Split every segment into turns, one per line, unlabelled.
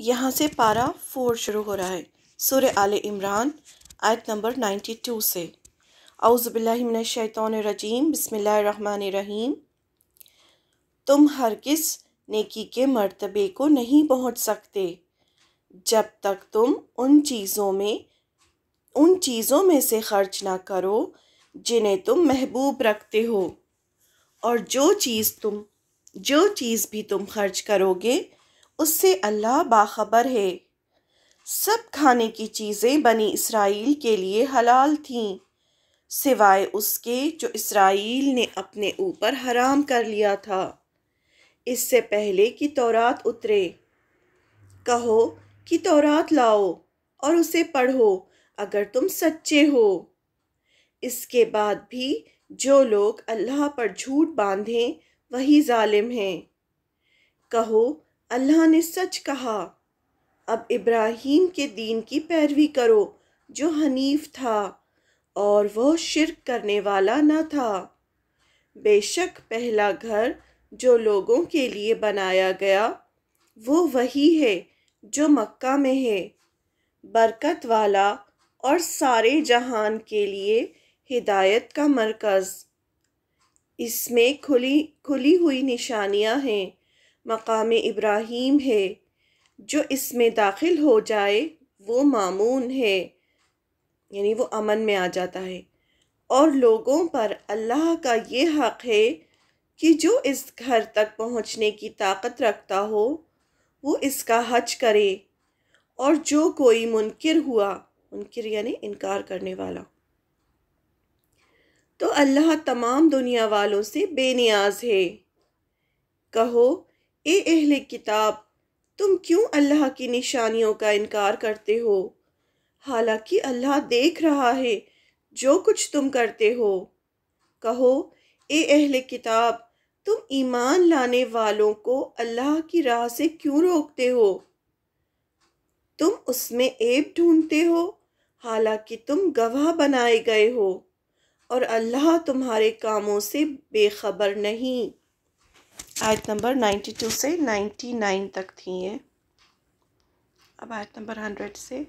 یہاں سے پارہ 4 شروع ہو رہا ہے، سورہ آل عمران آیت نمبر 92 سے۔ اعوذ باللہ من الشیطان الرجیم، بسم اللہ الرحمن الرحیم۔ تم ہرگز نیکی کے مرتبے کو نہیں پہنچ سکتے جب تک تم ان چیزوں میں سے خرچ نہ کرو جنہیں تم محبوب رکھتے ہو، اور جو چیز بھی تم خرچ کرو گے اس سے اللہ باخبر ہے۔ سب کھانے کی چیزیں بنی اسرائیل کے لیے حلال تھیں سوائے اس کے جو اسرائیل نے اپنے اوپر حرام کر لیا تھا اس سے پہلے کہ تورات اترے۔ کہو کہ تورات لاؤ اور اسے پڑھو اگر تم سچے ہو۔ اس کے بعد بھی جو لوگ اللہ پر جھوٹ باندھیں وہی ظالم ہیں۔ کہو اللہ نے سچ کہا، اب ابراہیم کے دین کی پیروی کرو جو حنیف تھا اور وہ شرک کرنے والا نہ تھا۔ بے شک پہلا گھر جو لوگوں کے لیے بنایا گیا وہ وہی ہے جو مکہ میں ہے، برکت والا اور سارے جہان کے لیے ہدایت کا مرکز۔ اس میں کھلی ہوئی نشانیاں ہیں، مقام ابراہیم ہے، جو اس میں داخل ہو جائے وہ مامون ہے، یعنی وہ امن میں آ جاتا ہے، اور لوگوں پر اللہ کا یہ حق ہے کہ جو اس گھر تک پہنچنے کی طاقت رکھتا ہو وہ اس کا حج کرے، اور جو کوئی منکر یعنی انکار کرنے والا، تو اللہ تمام دنیا والوں سے بے نیاز ہے۔ کہو اے اہل کتاب، تم کیوں اللہ کی نشانیوں کا انکار کرتے ہو حالانکہ اللہ دیکھ رہا ہے جو کچھ تم کرتے ہو۔ کہو اے اہل کتاب، تم ایمان لانے والوں کو اللہ کی راہ سے کیوں روکتے ہو؟ تم اس میں عیب ڈھونڈتے ہو حالانکہ تم گواہ بنائے گئے ہو، اور اللہ تمہارے کاموں سے بے خبر نہیں۔ آیت نمبر 92 سے 99 تک تھی یہ۔ اب آیت نمبر 100 سے۔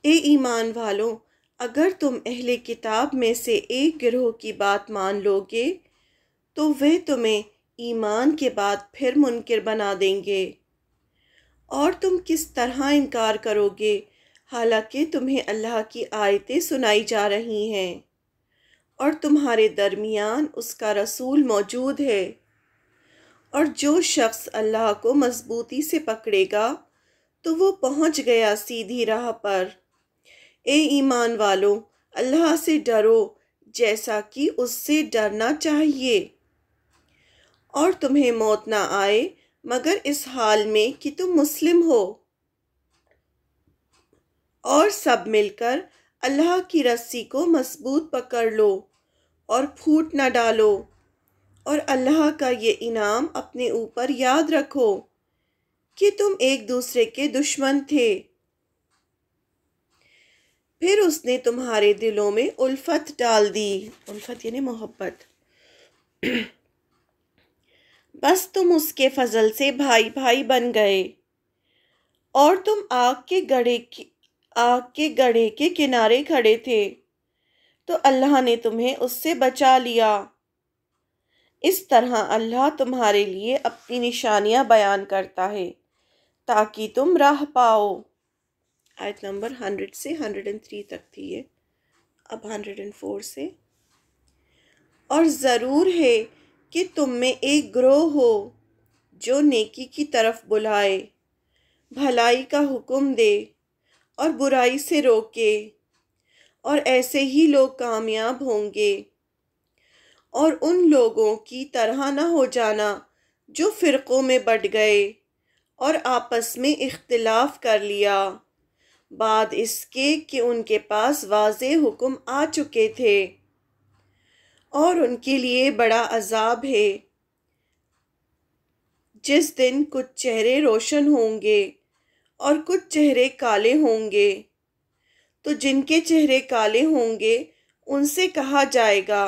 اے ایمان والو، اگر تم اہل کتاب میں سے ایک گروہ کی بات مان لو گے تو وہ تمہیں ایمان کے بعد پھر منکر بنا دیں گے، اور تم کس طرح انکار کرو گے حالانکہ تمہیں اللہ کی آیتیں سنائی جا رہی ہیں اور تمہارے درمیان اس کا رسول موجود ہے، اور جو شخص اللہ کو مضبوطی سے پکڑے گا تو وہ پہنچ گیا سیدھی راہ پر۔ اے ایمان والو، اللہ سے ڈرو جیسا کہ اس سے ڈرنا چاہیے، اور تمہیں موت نہ آئے مگر اس حال میں کہ تم مسلم ہو، اور سب مل کر اللہ کی رسی کو مضبوط پکڑ لو اور پھوٹ نہ ڈالو، اور اللہ کا یہ انعام اپنے اوپر یاد رکھو کہ تم ایک دوسرے کے دشمن تھے، پھر اس نے تمہارے دلوں میں الفت ڈال دی، الفت یعنی محبت، بس تم اس کے فضل سے بھائی بھائی بن گئے، اور تم آگ کے گڑھے کے کنارے کھڑے تھے تو اللہ نے تمہیں اس سے بچا لیا۔ اس طرح اللہ تمہارے لیے اپنی نشانیاں بیان کرتا ہے تاکہ تم راہ پاؤ۔ آیت نمبر 100 سے 103 تک تھی یہ، اب 104 سے۔ اور ضرور ہے کہ تم میں ایک گروہ ہو جو نیکی کی طرف بلائے، بھلائی کا حکم دے اور برائی سے روکے، اور ایسے ہی لوگ کامیاب ہوں گے۔ اور ان لوگوں کی طرح نہ ہو جانا جو فرقوں میں بٹ گئے اور آپس میں اختلاف کر لیا بعد اس کے کہ ان کے پاس واضح حکم آ چکے تھے، اور ان کے لیے بڑا عذاب ہے جس دن کچھ چہرے روشن ہوں گے اور کچھ چہرے کالے ہوں گے، تو جن کے چہرے کالے ہوں گے ان سے کہا جائے گا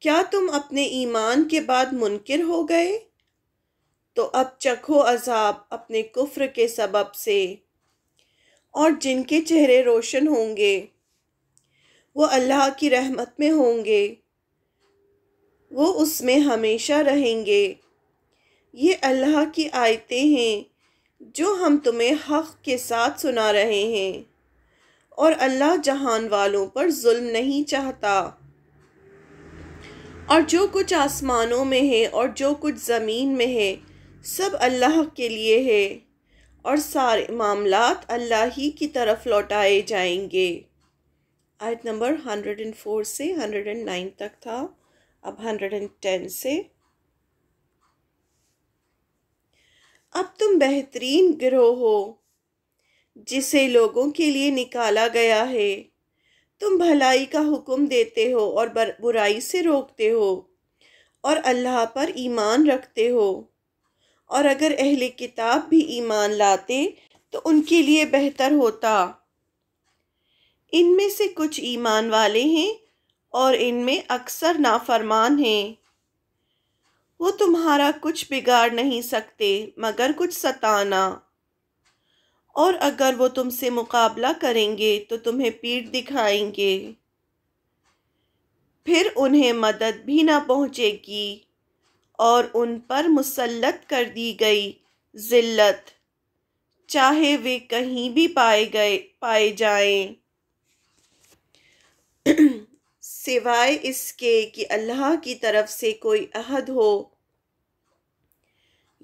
کیا تم اپنے ایمان کے بعد منکر ہو گئے؟ تو اب چکھو عذاب اپنے کفر کے سبب سے، اور جن کے چہرے روشن ہوں گے وہ اللہ کی رحمت میں ہوں گے، وہ اس میں ہمیشہ رہیں گے۔ یہ اللہ کی آیتیں ہیں جو ہم تمہیں حق کے ساتھ سنا رہے ہیں، اور اللہ جہان والوں پر ظلم نہیں چاہتا۔ اور جو کچھ آسمانوں میں ہے اور جو کچھ زمین میں ہے سب اللہ کے لیے ہے، اور سارے معاملات اللہ ہی کی طرف لوٹائے جائیں گے۔ آیت نمبر 104 سے 109 تک تھا، اب 110 سے۔ اب تم بہترین گروہ ہو جسے لوگوں کے لیے نکالا گیا ہے، تم بھلائی کا حکم دیتے ہو اور برائی سے روکتے ہو، اور اللہ پر ایمان رکھتے ہو۔ اور اگر اہل کتاب بھی ایمان لاتے تو ان کے لیے بہتر ہوتا۔ ان میں سے کچھ ایمان والے ہیں اور ان میں اکثر نافرمان ہیں۔ وہ تمہارا کچھ بگاڑ نہیں سکتے مگر کچھ ستانا، اور اگر وہ تم سے مقابلہ کریں گے تو تمہیں پیٹھ دکھائیں گے، پھر انہیں مدد بھی نہ پہنچے گی، اور ان پر مسلط کر دی گئی ذلت، چاہے وہ کہیں بھی پائے جائیں، سوائے اس کے کہ اللہ کی طرف سے کوئی عہد ہو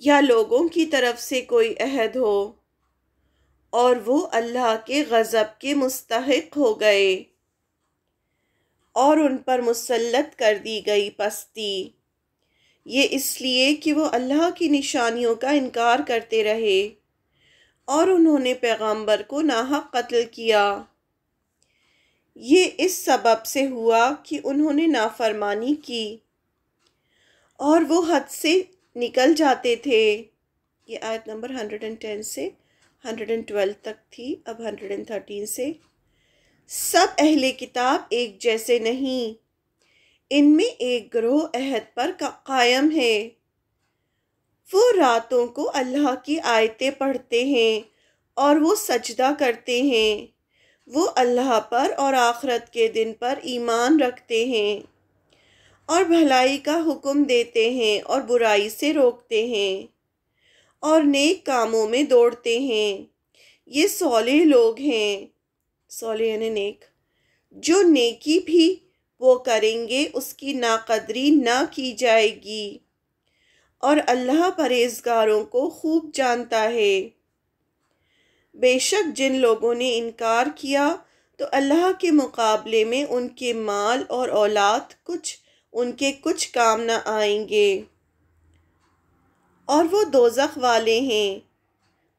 یا لوگوں کی طرف سے کوئی عہد ہو، اور وہ اللہ کے غضب کے مستحق ہو گئے، اور ان پر مسلط کر دی گئی پستی، یہ اس لیے کہ وہ اللہ کی نشانیوں کا انکار کرتے رہے اور انہوں نے پیغمبر کو ناحق قتل کیا۔ یہ اس سبب سے ہوا کہ انہوں نے نافرمانی کی اور وہ حد سے نکل جاتے تھے۔ یہ آیت نمبر 110 سے 112 تک تھی، اب 113 سے۔ سب اہل کتاب ایک جیسے نہیں، ان میں ایک گروہ عہد پر قائم ہے، وہ راتوں کو اللہ کی آیتیں پڑھتے ہیں اور وہ سجدہ کرتے ہیں، وہ اللہ پر اور آخرت کے دن پر ایمان رکھتے ہیں، اور بھلائی کا حکم دیتے ہیں اور برائی سے روکتے ہیں، اور نیک کاموں میں دوڑتے ہیں۔ یہ صالح لوگ ہیں، صالح یعنی نیک، جو نیکی بھی وہ کریں گے اس کی ناقدری نہ کی جائے گی، اور اللہ پرہیزگاروں کو خوب جانتا ہے۔ بے شک جن لوگوں نے انکار کیا تو اللہ کے مقابلے میں ان کے مال اور اولاد ان کے کچھ کام نہ آئیں گے، اور وہ دوزخ والے ہیں،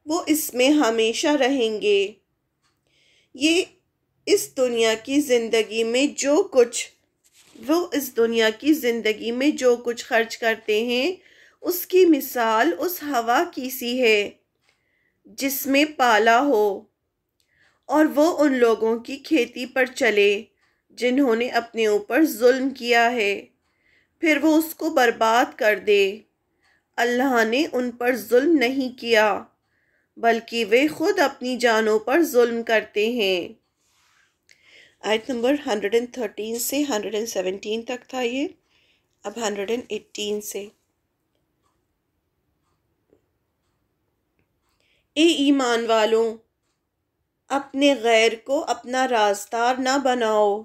وہ اس میں ہمیشہ رہیں گے۔ یہ اس دنیا کی زندگی میں جو کچھ خرچ کرتے ہیں اس کی مثال اس ہوا کی سی ہے جس میں پالا ہو، اور وہ ان لوگوں کی کھیتی پر چلے جنہوں نے اپنے اوپر ظلم کیا ہے، پھر وہ اس کو برباد کر دے۔ اللہ نے ان پر ظلم نہیں کیا بلکہ وہ خود اپنی جانوں پر ظلم کرتے ہیں۔ آیت نمبر 113 سے 117 تک تھا یہ، اب 118 سے۔ اے ایمان والوں، اپنے غیر کو اپنا رازدار نہ بناؤ،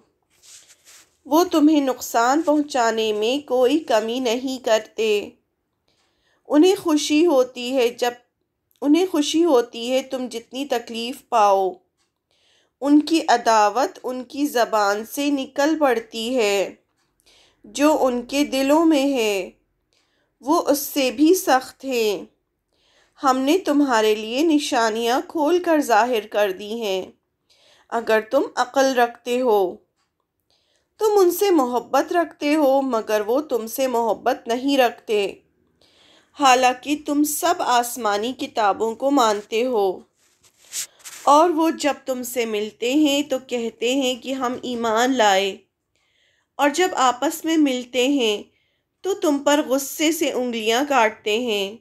وہ تمہیں نقصان پہنچانے میں کوئی کمی نہیں کرتے۔ انہیں خوشی ہوتی ہے تم جتنی تکلیف پاؤ، ان کی عداوت ان کی زبان سے نکل پڑتی ہے، جو ان کے دلوں میں ہے وہ اس سے بھی سخت ہیں۔ ہم نے تمہارے لیے نشانیاں کھول کر ظاہر کر دی ہیں، اگر تم عقل رکھتے ہو۔ تم ان سے محبت رکھتے ہو مگر وہ تم سے محبت نہیں رکھتے، حالانکہ تم سب آسمانی کتابوں کو مانتے ہو، اور وہ جب تم سے ملتے ہیں تو کہتے ہیں کہ ہم ایمان لائے، اور جب آپس میں ملتے ہیں تو تم پر غصے سے انگلیاں کاٹتے ہیں۔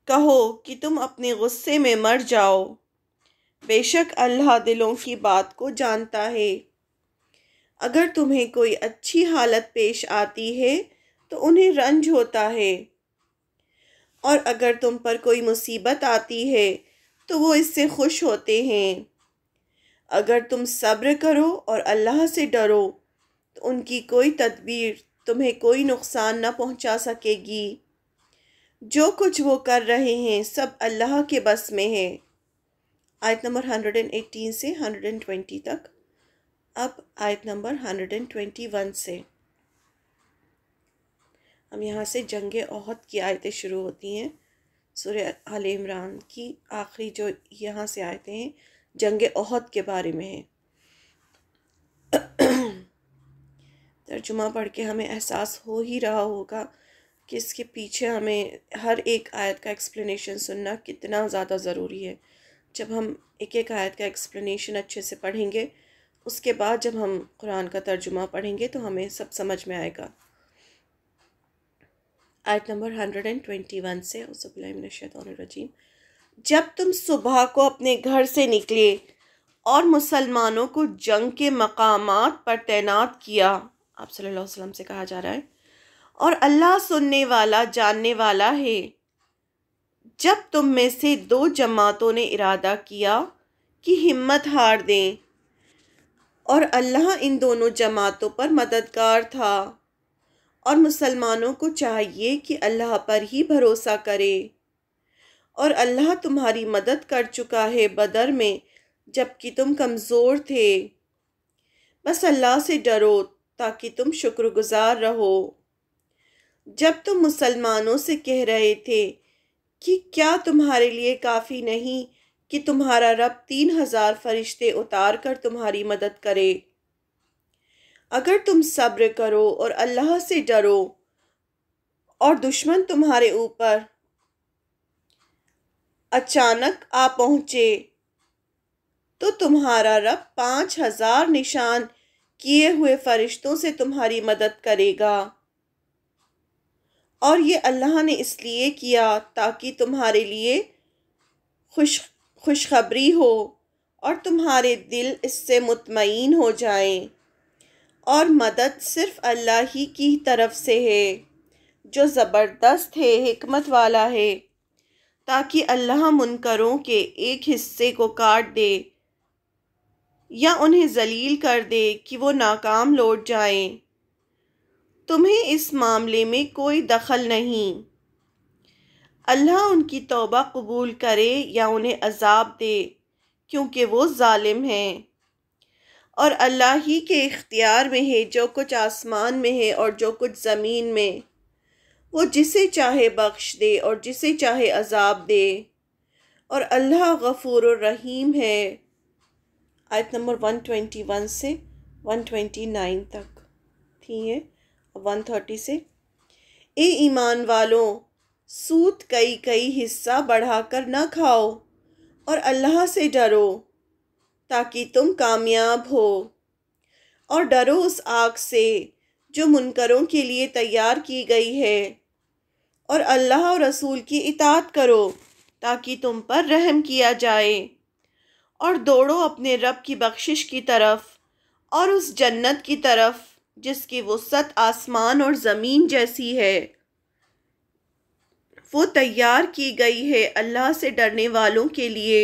کہو کہ تم اپنے غصے میں مر جاؤ، بے شک اللہ دلوں کی بات کو جانتا ہے۔ اگر تمہیں کوئی اچھی حالت پیش آتی ہے تو انہیں رنج ہوتا ہے، اور اگر تم پر کوئی مصیبت آتی ہے تو وہ اس سے خوش ہوتے ہیں۔ اگر تم صبر کرو اور اللہ سے ڈرو تو ان کی کوئی تدبیر تمہیں کوئی نقصان نہ پہنچا سکے گی۔ جو کچھ وہ کر رہے ہیں سب اللہ کے بس میں ہے۔ آیت نمبر 118 سے 120 تک۔ اب آیت نمبر 121 سے ہم یہاں سے جنگ احد کی آیتیں شروع ہوتی ہیں۔ سورہ آل عمران کی آخری جو یہاں سے آیتیں ہیں جنگ احد کے بارے میں ہیں۔ ترجمہ پڑھ کے ہمیں احساس ہو ہی رہا ہوگا کہ اس کے پیچھے ہمیں ہر ایک آیت کا ایکسپلینیشن سننا کتنا زیادہ ضروری ہے۔ جب ہم ایک ایک آیت کا ایکسپلینیشن اچھے سے پڑھیں گے، اس کے بعد جب ہم قرآن کا ترجمہ پڑھیں گے تو ہمیں سب سمجھ میں آئے گا۔ آیت نمبر 121 سے اعوذ باللہ من الشیطان الرجیم۔ جب تم صبح کو اپنے گھر سے نکلے اور مسلمانوں کو جنگ کے مقامات پر تعینات کیا، آپ صلی اللہ علیہ وسلم سے کہا جا رہا ہے، اور اللہ سننے والا جاننے والا ہے۔ جب تم میں سے دو جماعتوں نے ارادہ کیا کہ ہمت ہار دیں، اور اللہ ان دونوں جماعتوں پر مددگار تھا، اور مسلمانوں کو چاہیے کہ اللہ پر ہی بھروسہ کرے، اور اللہ تمہاری مدد کر چکا ہے بدر میں جبکہ تم کمزور تھے۔ بس اللہ سے ڈرو تاکہ تم شکر گزار رہو۔ جب تم مسلمانوں سے کہہ رہے تھے کہ کیا تمہارے لیے کافی نہیں کہ تمہارا رب 3000 فرشتے اتار کر تمہاری مدد کرے؟ اگر تم صبر کرو اور اللہ سے ڈرو اور دشمن تمہارے اوپر اچانک آ پہنچے تو تمہارا رب 5000 نشان کیے ہوئے فرشتوں سے تمہاری مدد کرے گا، اور یہ اللہ نے اس لیے کیا تاکہ تمہارے لیے خوشخبری ہو اور تمہارے دل اس سے مطمئن ہو جائیں، اور مدد صرف اللہ ہی کی طرف سے ہے جو زبردست ہے، حکمت والا ہے، تاکہ اللہ منکروں کے ایک حصے کو کاٹ دے یا انہیں ذلیل کر دے کہ وہ ناکام لوٹ جائیں۔ تمہیں اس معاملے میں کوئی دخل نہیں۔ اللہ ان کی توبہ قبول کرے یا انہیں عذاب دے، کیونکہ وہ ظالم ہیں، اور اللہ ہی کے اختیار میں ہے جو کچھ آسمان میں ہے اور جو کچھ زمین میں۔ وہ جسے چاہے بخش دے اور جسے چاہے عذاب دے، اور اللہ غفور الرحیم ہے۔ آیت نمبر 121 سے 129 تک تھی ہے، 130 سے۔ اے ایمان والوں، سود کئی حصہ بڑھا کر نہ کھاؤ، اور اللہ سے ڈرو تاکہ تم کامیاب ہو، اور ڈرو اس آگ سے جو منکروں کے لیے تیار کی گئی ہے، اور اللہ اور رسول کی اطاعت کرو تاکہ تم پر رحم کیا جائے، اور دوڑو اپنے رب کی بخشش کی طرف اور اس جنت کی طرف جس کی وسعت آسمان اور زمین جیسی ہے۔ وہ تیار کی گئی ہے اللہ سے ڈرنے والوں کے لیے۔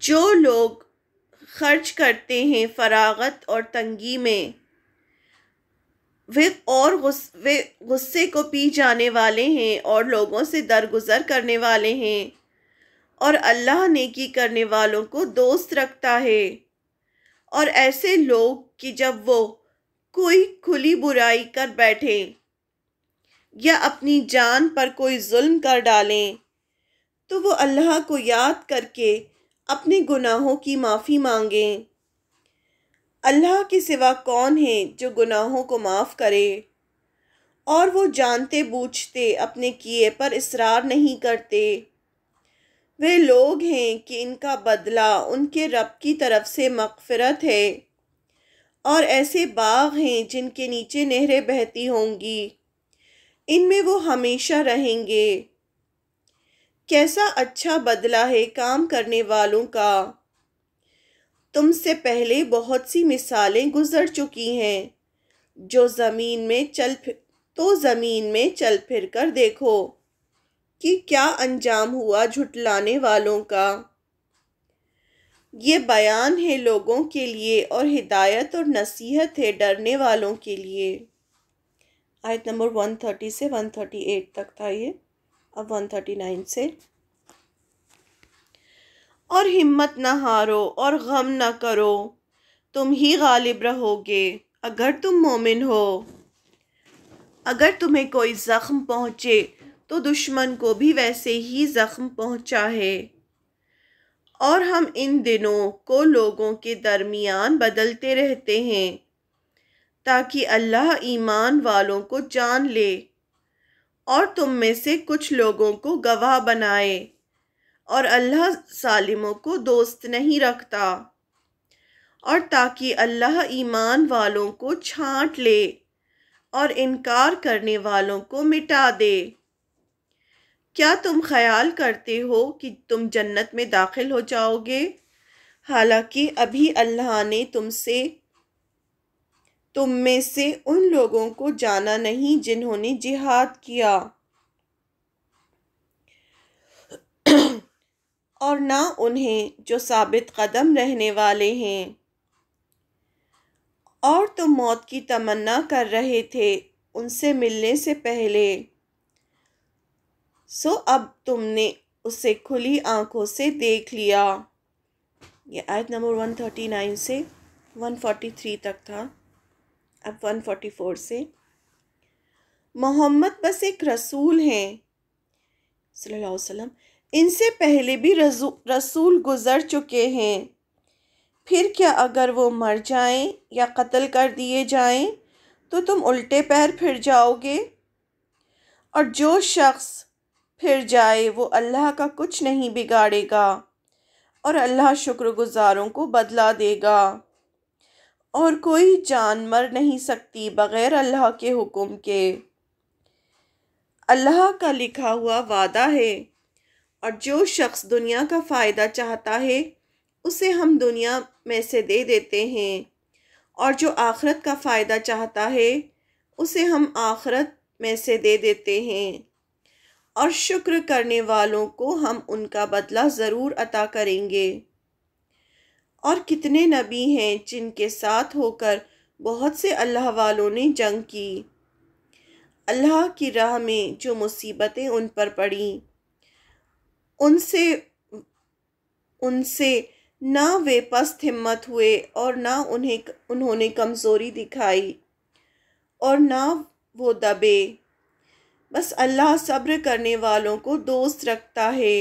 جو لوگ خرچ کرتے ہیں فراغت اور تنگی میں، وہ غصے کو پی جانے والے ہیں اور لوگوں سے درگزر کرنے والے ہیں، اور اللہ نیکی کرنے والوں کو دوست رکھتا ہے۔ اور ایسے لوگ کہ جب وہ کوئی کھلی برائی کر بیٹھیں یا اپنی جان پر کوئی ظلم کر ڈالیں تو وہ اللہ کو یاد کر کے اپنے گناہوں کی معافی مانگیں۔ اللہ کے سوا کون ہے جو گناہوں کو معاف کرے؟ اور وہ جانتے بوجھتے اپنے کیے پر اصرار نہیں کرتے۔ وہ لوگ ہیں کہ ان کا بدلہ ان کے رب کی طرف سے مغفرت ہے، اور ایسے باغ ہیں جن کے نیچے نہریں بہتی ہوں گی، ان میں وہ ہمیشہ رہیں گے۔ کیسا اچھا بدلہ ہے کام کرنے والوں کا۔ تم سے پہلے بہت سی مثالیں گزر چکی ہیں، زمین میں چل پھر کر دیکھو کہ کیا انجام ہوا جھٹلانے والوں کا۔ یہ بیان ہے لوگوں کے لیے اور ہدایت اور نصیحت ہے ڈرنے والوں کے لیے۔ آیت نمبر 130 سے 138 تک تھا یہ، اب 139 سے۔ اور ہمت نہ ہارو اور غم نہ کرو، تم ہی غالب رہو گے اگر تم مومن ہو۔ اگر تمہیں کوئی زخم پہنچے تو دشمن کو بھی ویسے ہی زخم پہنچا ہے، اور ہم ان دنوں کو لوگوں کے درمیان بدلتے رہتے ہیں تاکہ اللہ ایمان والوں کو جان لے اور تم میں سے کچھ لوگوں کو گواہ بنائے، اور اللہ ظالموں کو دوست نہیں رکھتا، اور تاکہ اللہ ایمان والوں کو چھانٹ لے اور انکار کرنے والوں کو مٹا دے۔ کیا تم خیال کرتے ہو کہ تم جنت میں داخل ہو جاؤ گے، حالانکہ ابھی اللہ نے تم میں سے ان لوگوں کو جانا نہیں جنہوں نے جہاد کیا، اور نہ انہیں جو ثابت قدم رہنے والے ہیں، اور تم موت کی تمنا کر رہے تھے ان سے ملنے سے پہلے، سو اب تم نے اسے کھلی آنکھوں سے دیکھ لیا۔ یہ آیت نمبر 139 سے 143 تک تھا، اب 144 سے۔ محمد بس ایک رسول ہیں صلی اللہ علیہ وسلم، ان سے پہلے بھی رسول گزر چکے ہیں، پھر کیا اگر وہ مر جائیں یا قتل کر دیے جائیں تو تم الٹے پیر پھر جاؤ گے؟ اور جو شخص پھر جائے وہ اللہ کا کچھ نہیں بگاڑے گا، اور اللہ شکر گزاروں کو بدلہ دے گا۔ اور کوئی جان مر نہیں سکتی بغیر اللہ کے حکم کے۔ اللہ کا لکھا ہوا وعدہ ہے، اور جو شخص دنیا کا فائدہ چاہتا ہے اسے ہم دنیا میں سے دے دیتے ہیں، اور جو آخرت کا فائدہ چاہتا ہے اسے ہم آخرت میں سے دے دیتے ہیں، اور شکر کرنے والوں کو ہم ان کا بدلہ ضرور عطا کریں گے۔ اور کتنے نبی ہیں جن کے ساتھ ہو کر بہت سے اللہ والوں نے جنگ کی، اللہ کی راہ میں جو مصیبتیں ان پر پڑیں، ان سے نہ وہ پست ہمت ہوئے اور نہ انہوں نے کمزوری دکھائی اور نہ وہ دبے۔ بس اللہ صبر کرنے والوں کو دوست رکھتا ہے۔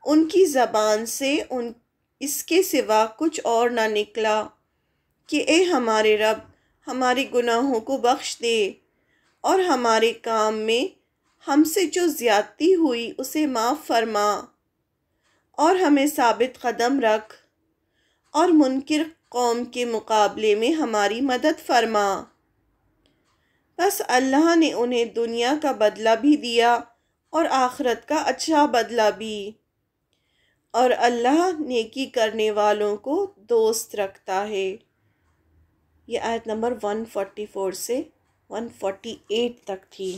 ان کی زبان سے اس کے سوا کچھ اور نہ نکلا کہ اے ہمارے رب، ہمارے گناہوں کو بخش دے، اور ہمارے کام میں ہم سے جو زیادتی ہوئی اسے معاف فرما، اور ہمیں ثابت قدم رکھ، اور منکر قوم کے مقابلے میں ہماری مدد فرما۔ بس اللہ نے انہیں دنیا کا بدلہ بھی دیا اور آخرت کا اچھا بدلہ بھی، اور اللہ نیکی کرنے والوں کو دوست رکھتا ہے۔ یہ آیت نمبر 144 سے 148 تک تھی۔